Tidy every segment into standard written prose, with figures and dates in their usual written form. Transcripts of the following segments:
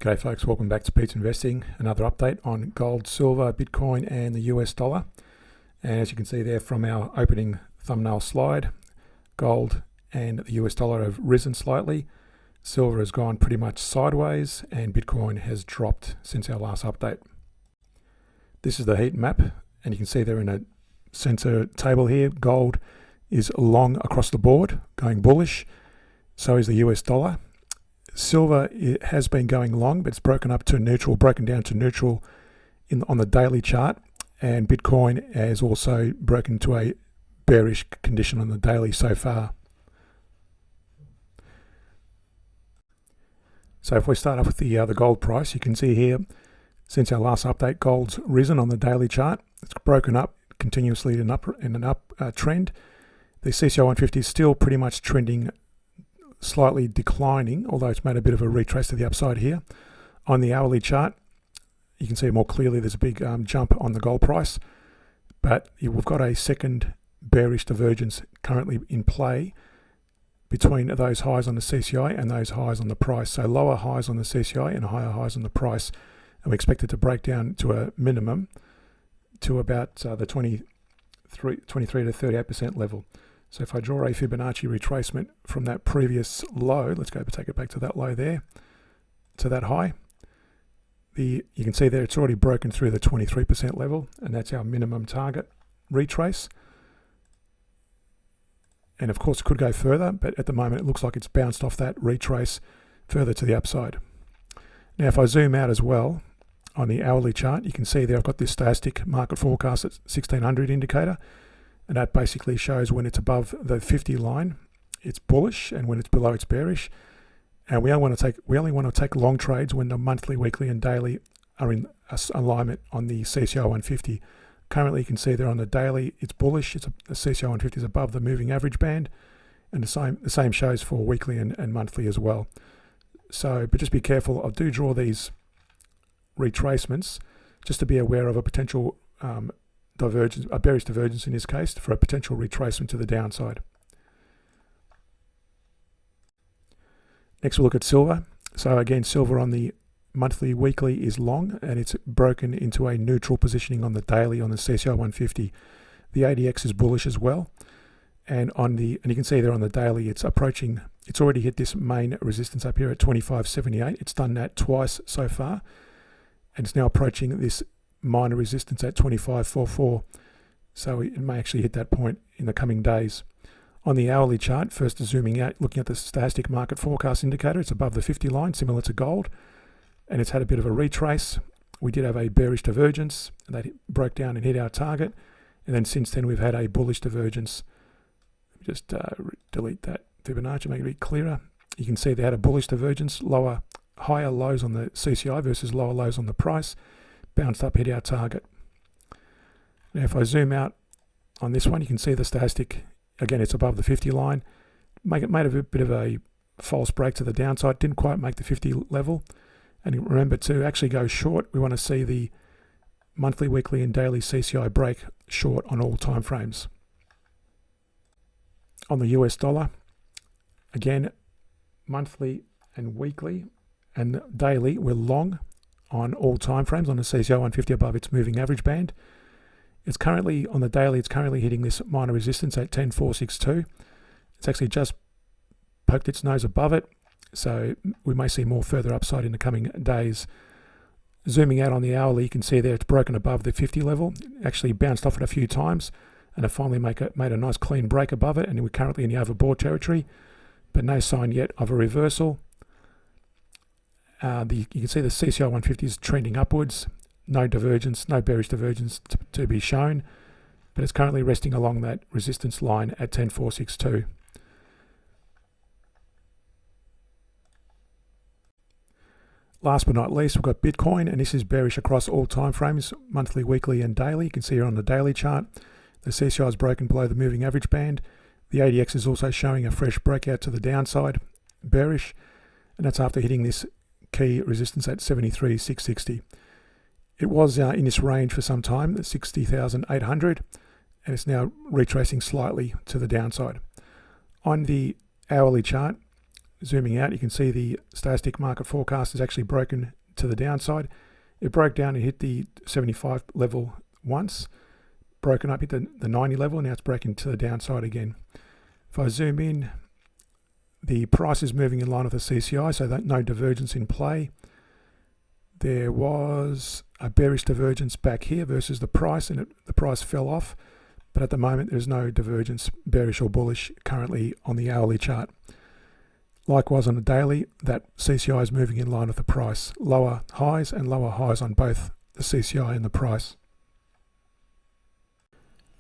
G'day folks, welcome back to Pete's Investing. Another update on gold, silver, Bitcoin and the US dollar. And as you can see there from our opening thumbnail slide, gold and the US dollar have risen slightly. Silver has gone pretty much sideways and Bitcoin has dropped since our last update. This is the heat map and you can see there in a center table here, gold is long across the board, going bullish. So is the US dollar. Silver, it has been going long, but it's broken down to neutral on the daily chart, and Bitcoin has also broken to a bearish condition on the daily so far. So if we start off with the gold price, you can see here, since our last update, gold's risen on the daily chart. It's broken up continuously in an up trend. The CCI 150 is still pretty much trending slightly declining, although it's made a bit of a retrace to the upside here. On the hourly chart, you can see more clearly there's a big jump on the gold price, but we've got a second bearish divergence currently in play between those highs on the CCI and those highs on the price. So lower highs on the CCI and higher highs on the price, and we expect it to break down to a minimum to about the 23 to 38% level. So if I draw a Fibonacci retracement from that previous low, let's go take it back to that low there, to that high. You can see there it's already broken through the 23% level, and that's our minimum target retrace. And of course it could go further, but at the moment it looks like it's bounced off that retrace further to the upside. Now if I zoom out as well on the hourly chart, you can see there I've got this stochastic market forecast at 1600 indicator. And that basically shows when it's above the 50 line, it's bullish, and when it's below, it's bearish. And we only want to take long trades when the monthly, weekly, and daily are in alignment on the CCI 150. Currently, you can see there on the daily, it's bullish. The CCI 150 is above the moving average band, and the same shows for weekly and monthly as well. So, but just be careful. I do draw these retracements just to be aware of a potential divergence, a bearish divergence in this case, for a potential retracement to the downside. Next we'll look at silver. So again, silver on the monthly, weekly is long, and it's broken into a neutral positioning on the daily on the CCI 150. The ADX is bullish as well, and you can see there on the daily it's already hit this main resistance up here at 25.78. It's done that twice so far, and it's now approaching this minor resistance at 25.44, so it may actually hit that point in the coming days. On the hourly chart, first zooming out, looking at the stochastic market forecast indicator, it's above the 50 line, similar to gold, and it's had a bit of a retrace. We did have a bearish divergence that broke down and hit our target, and then since then we've had a bullish divergence. Just delete that Fibonacci, make it a bit clearer. You can see they had a bullish divergence, higher lows on the CCI versus lower lows on the price. Bounced up, hit our target. Now if I zoom out on this one, you can see the stochastic, again it's above the 50 line. Made a bit of a false break to the downside, didn't quite make the 50 level. And remember to actually go short, we want to see the monthly, weekly and daily CCI break short on all time frames. On the US dollar, again monthly and weekly and daily we're long on all time frames on the CCI 150 above its moving average band. It's currently on the daily, it's currently hitting this minor resistance at 10.462. It's actually just poked its nose above it, so we may see more further upside in the coming days. Zooming out on the hourly, you can see there it's broken above the 50 level, actually bounced off it a few times, and it finally made a nice clean break above it, and we're currently in the overbought territory, but no sign yet of a reversal. You can see the CCI 150 is trending upwards, no divergence, no bearish divergence to be shown, but it's currently resting along that resistance line at 10.462. Last but not least, we've got Bitcoin, and this is bearish across all time frames, monthly, weekly and daily. You can see here on the daily chart, the CCI is broken below the moving average band. The ADX is also showing a fresh breakout to the downside, bearish, and that's after hitting this key resistance at 73,660. It was in this range for some time, at 60,800, and it's now retracing slightly to the downside. On the hourly chart, zooming out, you can see the stochastic market forecast is actually broken to the downside. It broke down and hit the 75 level once, broken up, hit the 90 level, now it's breaking to the downside again. If I zoom in, the price is moving in line with the CCI, so that no divergence in play. There was a bearish divergence back here versus the price, and the price fell off. But at the moment, there's no divergence, bearish or bullish, currently on the hourly chart. Likewise, on the daily, that CCI is moving in line with the price. Lower highs and lower highs on both the CCI and the price.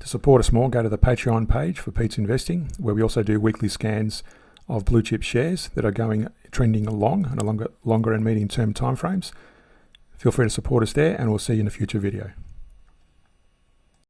To support us more, go to the Patreon page for Pete's Investing, where we also do weekly scans of blue chip shares that are trending along on a longer and medium term timeframes. Feel free to support us there, and we'll see you in a future video.